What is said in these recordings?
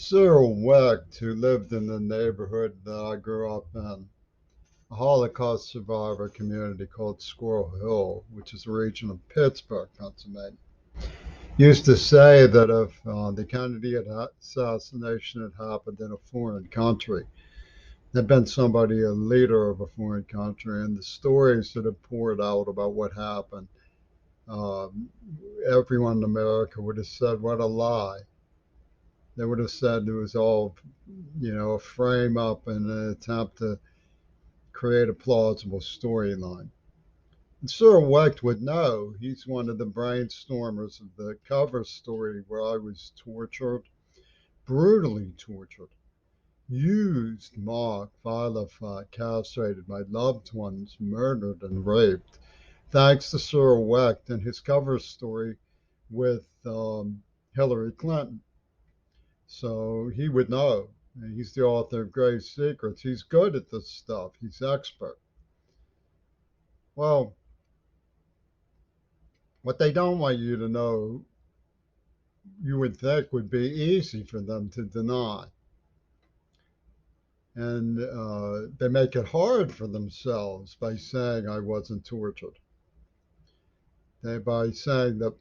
Cyril Wecht, who lived in the neighborhood that I grew up in, a Holocaust survivor community called Squirrel Hill, which is a region of Pittsburgh, Pennsylvania, used to say that if the Kennedy assassination had happened in a foreign country, there'd been somebody, a leader of a foreign country, and the stories that had poured out about what happened, um, everyone in America would have said, "What a lie." They would have said it was all, a frame up and an attempt to create a plausible storyline. And Sir Wecht would know. He's one of the brainstormers of the cover story where I was tortured, brutally tortured, used, mocked, vilified, castrated, my loved ones murdered and raped, thanks to Sir Wecht and his cover story with Hillary Clinton. So he would know. He's the author of Grave Secrets. He's good at this stuff. He's expert. Well, what they don't want you to know, you would think would be easy for them to deny. And they make it hard for themselves by saying I wasn't tortured. By saying that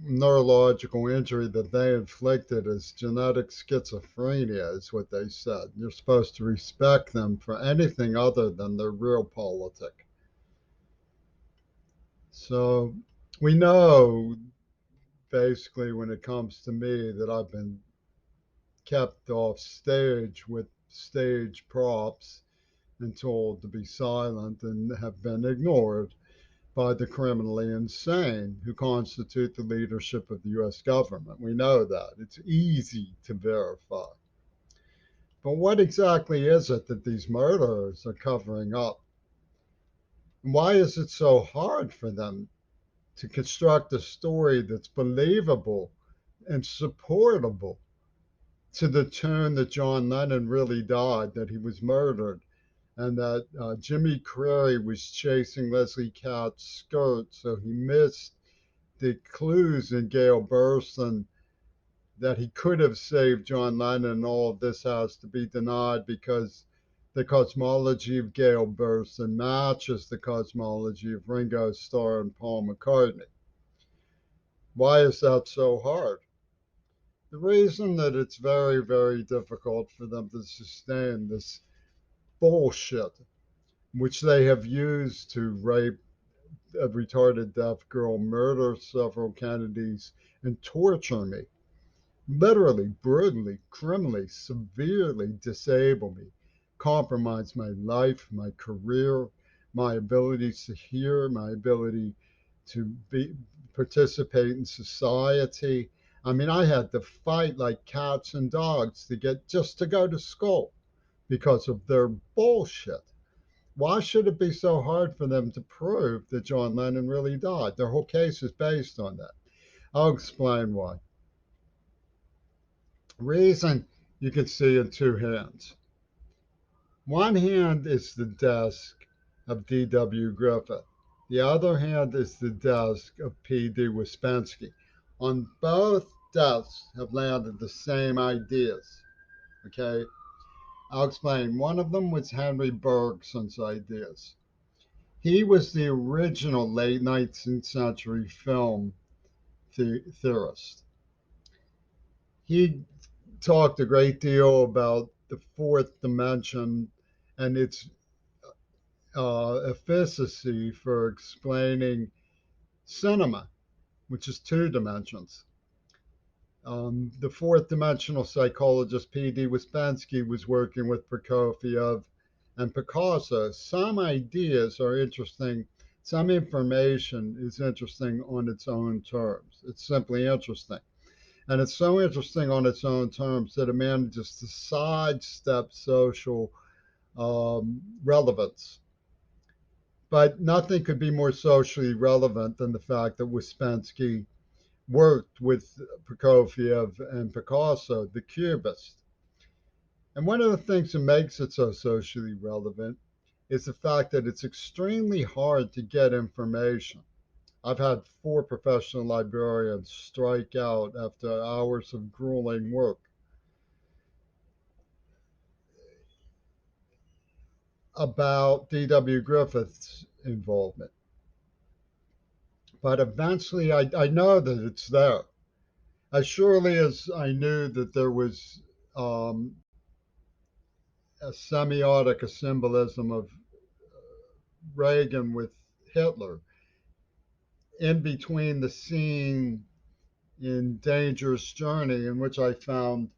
neurological injury that they inflicted is genetic schizophrenia, is what they said. You're supposed to respect them for anything other than their real politic. So we know basically when it comes to me that I've been kept off stage with stage props and told to be silent and have been ignored by the criminally insane who constitute the leadership of the US government. We know that. It's easy to verify. But what exactly is it that these murderers are covering up? Why is it so hard for them to construct a story that's believable and supportable to the tune that John Lennon really died, that he was murdered, and that Jimmy Carrey was chasing Leslie Katz's skirt, so he missed the clues in Gail Burstyn that he could have saved John Lennon, and all of this has to be denied because the cosmology of Gail Burstyn matches the cosmology of Ringo Starr and Paul McCartney. Why is that so hard? The reason that it's very, very difficult for them to sustain this bullshit, which they have used to rape a retarded deaf girl, murder several Kennedys, and torture me, literally, brutally, criminally, severely disable me, compromise my life, my career, my abilities to hear, my ability to participate in society. I mean, I had to fight like cats and dogs to get just to go to school because of their bullshit. Why should it be so hard for them to prove that John Lennon really died? Their whole case is based on that. I'll explain why. Reason you can see in two hands. One hand is the desk of D.W. Griffith. The other hand is the desk of P.D. Ouspensky. On both desks have landed the same ideas. Okay, I'll explain. One of them was Henry Bergson's ideas. He was the original late 19th century film theorist. He talked a great deal about the fourth dimension and its efficacy for explaining cinema, which is two dimensions. The fourth dimensional psychologist P.D. Ouspensky was working with Prokofiev and Picasso. Some ideas are interesting. Some information is interesting on its own terms. It's simply interesting. And it's so interesting on its own terms that it manages to sidestep social relevance. But nothing could be more socially relevant than the fact that Ouspensky worked with Prokofiev and Picasso, the Cubists. And one of the things that makes it so socially relevant is the fact that it's extremely hard to get information. I've had 4 professional librarians strike out after hours of grueling work. about D.W. Griffith's involvement. But eventually, I know that it's there. As surely as I knew that there was um, a semiotic, a symbolism of Reagan with Hitler in between the scene in Dangerous Journey, in which I found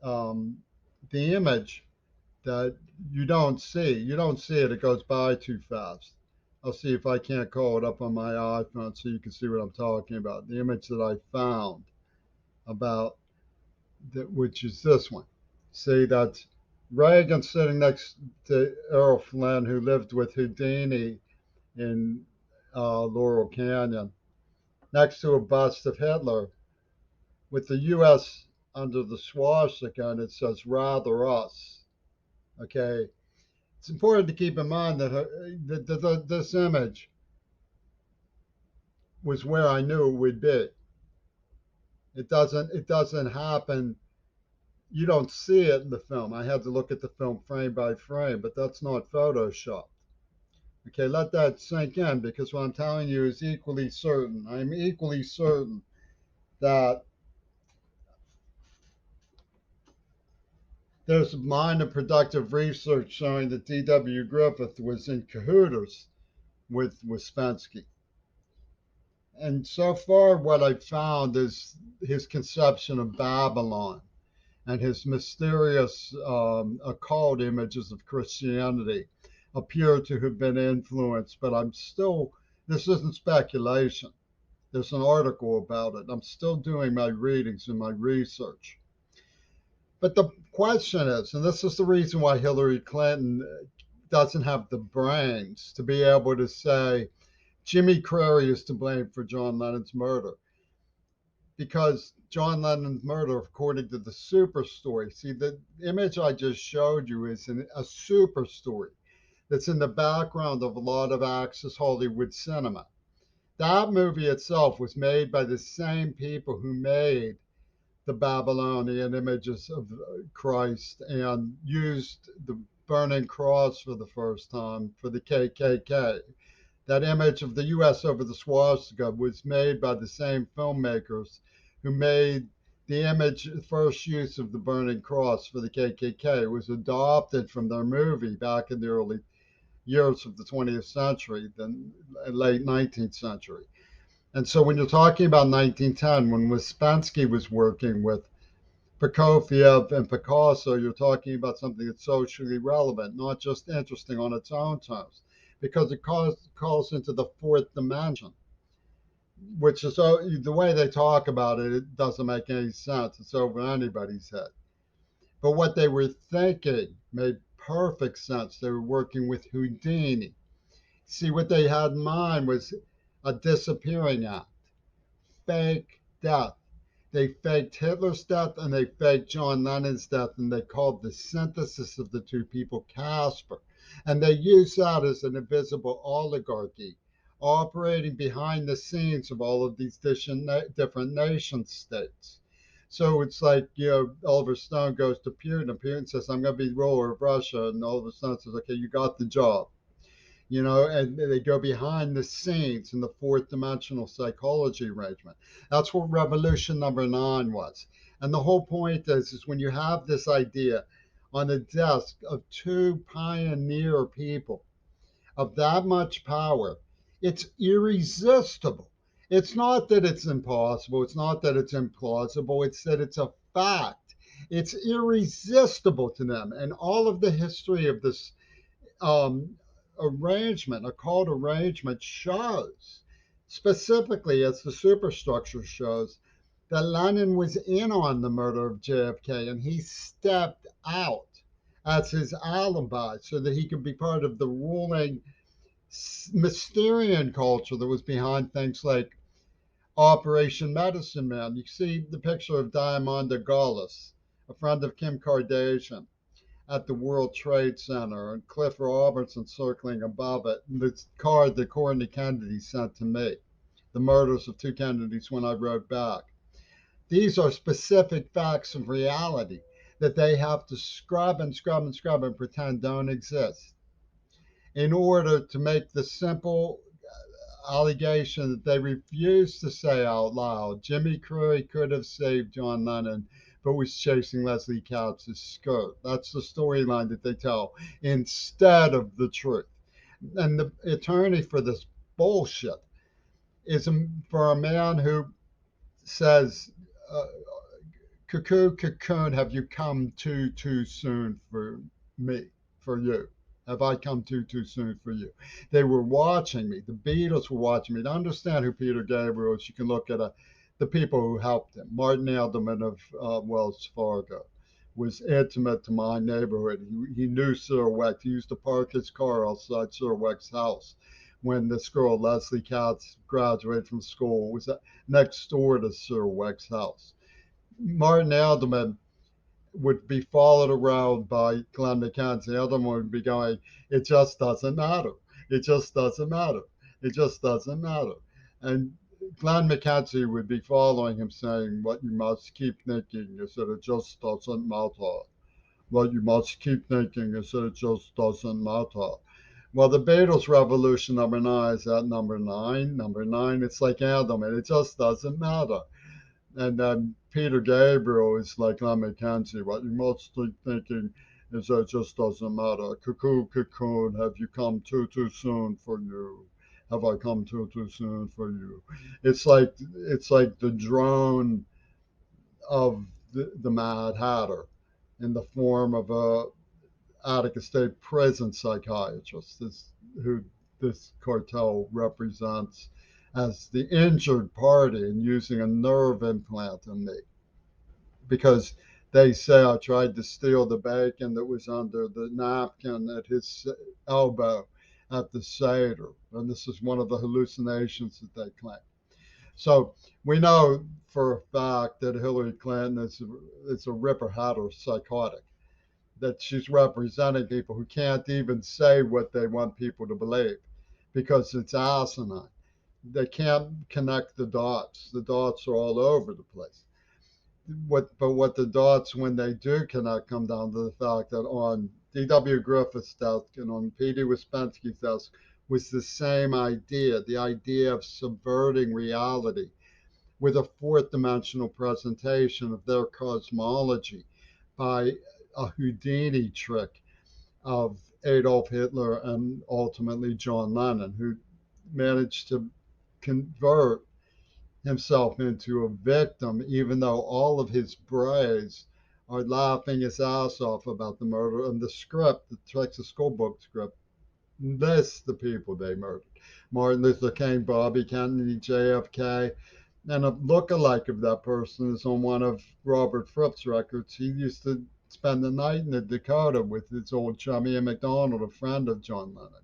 um, the image that you don't see. You don't see it, it goes by too fast. I'll see if I can't call it up on my iPhone so you can see what I'm talking about. The image that I found about that, which is this one. See, that's Reagan sitting next to Errol Flynn, who lived with Houdini in Laurel Canyon, next to a bust of Hitler with the U.S. under the swastika, and it says "Rather Us." Okay, it's important to keep in mind that this image was where I knew it would be. It doesn't happen. You don't see it in the film. I had to look at the film frame by frame, but that's not Photoshop. Okay, let that sink in because what I'm telling you is equally certain. I'm equally certain that there's minor productive research showing that D.W. Griffith was in cahoots with Ouspensky. And so far, what I've found is his conception of Babylon and his mysterious occult images of Christianity appear to have been influenced, but I'm still, this isn't speculation. There's an article about it. I'm still doing my readings and my research. But the question is, and this is the reason why Hillary Clinton doesn't have the brains to be able to say Jimmy Crary is to blame for John Lennon's murder. Because John Lennon's murder, according to the super story, see, the image I just showed you is a super story that's in the background of a lot of Access Hollywood cinema. That movie itself was made by the same people who made the Babylonian images of Christ and used the burning cross for the first time for the KKK. That image of the U.S. over the swastika was made by the same filmmakers who made the image, first use of the burning cross for the KKK. It was adopted from their movie back in the early years of the 20th century, then late 19th century. And so when you're talking about 1910, when Ouspensky was working with Prokofiev and Picasso, you're talking about something that's socially relevant, not just interesting on its own terms, because it calls into the fourth dimension, which is the way they talk about it, it doesn't make any sense. It's over anybody's head. But what they were thinking made perfect sense. They were working with Houdini. See, what they had in mind was a disappearing act, fake death. They faked Hitler's death and they faked John Lennon's death, and they called the synthesis of the two people Casper. And they used that as an invisible oligarchy operating behind the scenes of all of these different nation states. So it's like, Oliver Stone goes to Putin, and Putin says, I'm going to be ruler of Russia. And Oliver Stone says, okay, you got the job. And they go behind the scenes in the fourth dimensional psychology arrangement. That's what revolution number 9 was. And the whole point is when you have this idea on the desk of two pioneer people of that much power, it's irresistible. It's not that it's impossible, it's not that it's implausible, it's that it's a fact. It's irresistible to them. And all of the history of this um, arrangement, a called arrangement, shows, specifically as the superstructure shows, that Lenin was in on the murder of JFK and he stepped out as his alibi so that he could be part of the ruling Mysterian culture that was behind things like Operation Medicine Man. You see the picture of Diamanda Gullis, a friend of Kim Kardashian, at the World Trade Center, and Cliff Robertson circling above it, and the card that Courtney Kennedy sent to me, the murders of two Kennedys when I wrote back. These are specific facts of reality that they have to scrub and scrub and scrub and pretend don't exist. in order to make the simple allegation that they refused to say out loud. Jimmy Curry could have saved John Lennon, but was chasing Leslie Katz's skirt. That's the storyline that they tell instead of the truth. And the attorney for this bullshit is for a man who says, uh, cocoon, have you come too soon for me, for you? Have I come too soon for you? They were watching me. The Beatles were watching me. To understand who Peter Gabriel is, you can look at the people who helped him. Martin Alderman of Wells Fargo was intimate to my neighborhood. He knew Cyril Wecht. He used to park his car outside Cyril Wecht's house when this girl, Leslie Katz, graduated from school. It was next door to Cyril Wecht's house. Martin Alderman would be followed around by Glenn McKenzie. Alderman would be going, it just doesn't matter. It just doesn't matter. It just doesn't matter. And Glenn McKenzie would be following him saying, what you must keep thinking is that it just doesn't matter. What you must keep thinking is that it just doesn't matter. Well, the Beatles Revolution number 9 is at number 9. Number 9, it's like Alderman. It just doesn't matter. And then Peter Gabriel is like Len McKenzie. What you're mostly thinking is that it just doesn't matter. Cuckoo, cocoon, have you come too soon for you? Have I come too soon for you? It's like the drone of the Mad Hatter in the form of a Attica State prison psychiatrist, who this cartel represents as the injured party and using a nerve implant in me because they say I tried to steal the bacon that was under the napkin at his elbow at the Seder. And this is one of the hallucinations that they claim. So we know for a fact that Hillary Clinton is a Ripper Hatter psychotic, that she's representing people who can't even say what they want people to believe because it's asinine. They can't connect the dots. The dots are all over the place. What the dots, when they do connect, come down to the fact that on D.W. Griffith's desk and on P.D. Ouspensky's desk was the same idea, the idea of subverting reality with a fourth dimensional presentation of their cosmology by a Houdini trick of Adolf Hitler and ultimately John Lennon, who managed to convert himself into a victim, even though all of his braves are laughing his ass off about the murder. And the script, the Texas School Book script, lists the people they murdered: Martin Luther King, Bobby Kennedy, JFK. And a look-alike of that person is on one of Robert Fripp's records. He used to spend the night in the Dakota with his old chummy Ian McDonald, a friend of John Lennon.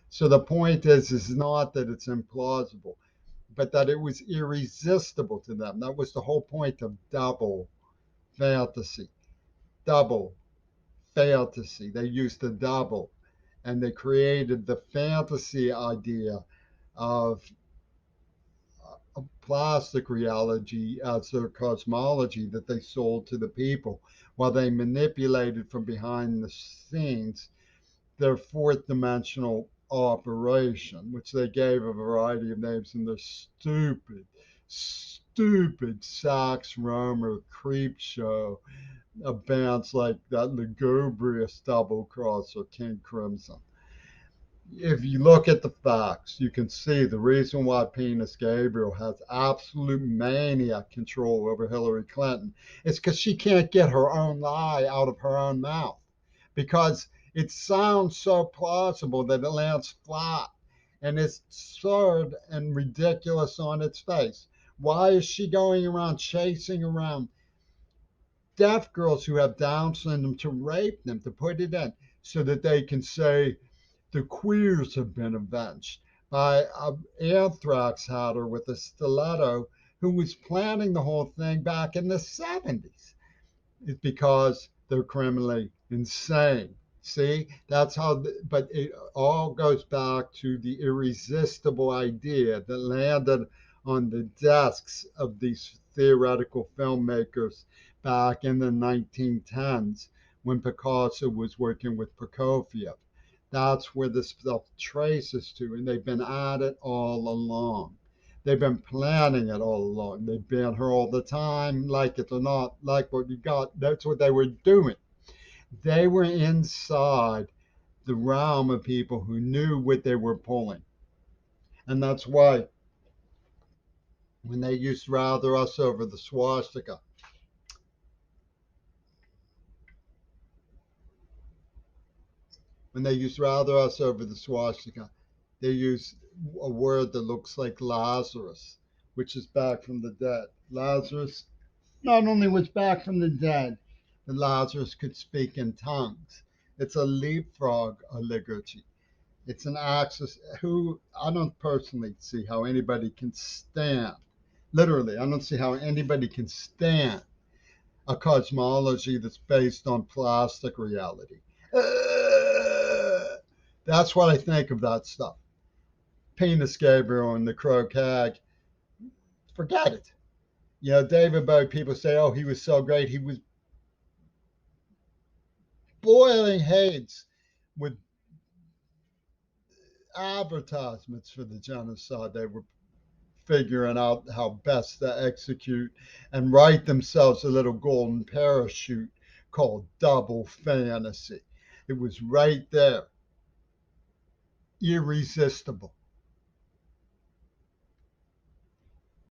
So the point is not that it's implausible, but that it was irresistible to them. That was the whole point of double fantasy. Double fantasy. They used the double, and they created the fantasy idea of a plastic reality as their cosmology that they sold to the people, while they manipulated from behind the scenes their fourth dimensional operation, which they gave a variety of names in their stupid Sax Romer creep show of bands like that lugubrious double cross or King Crimson. If you look at the facts, you can see the reason why Penis Gabriel has absolute maniac control over Hillary Clinton is because she can't get her own lie out of her own mouth. Because it sounds so plausible that it lands flat and it's absurd and ridiculous on its face. Why is she going around chasing around deaf girls who have Down syndrome to rape them, to put it in, so that they can say the queers have been avenged by an anthrax hatter with a stiletto who was planning the whole thing back in the 70s? It's because they're criminally insane. See, that's how, but it all goes back to the irresistible idea that landed on the desks of these theoretical filmmakers back in the 1910s when Picasso was working with Prokofiev. That's where this stuff traces to, and they've been at it all along. They've been planning it all along. They've been here all the time, like it or not, like what you got. That's what they were doing. They were inside the realm of people who knew what they were pulling. And that's why when they used rather us over the swastika, when they use rather us over the swastika, they use a word that looks like Lazarus, which is back from the dead. Lazarus not only was back from the dead, but Lazarus could speak in tongues. It's a leapfrog liturgy. It's an axis who I don't personally see how anybody can stand. Literally, I don't see how anybody can stand a cosmology that's based on plastic reality. That's what I think of that stuff. Penis Gabriel and the Crow Hag, forget it. You know, David Bowie, people say, oh, he was so great. He was boiling heads with advertisements for the genocide. They were figuring out how best to execute and write themselves a little golden parachute called double fantasy. It was right there, irresistible.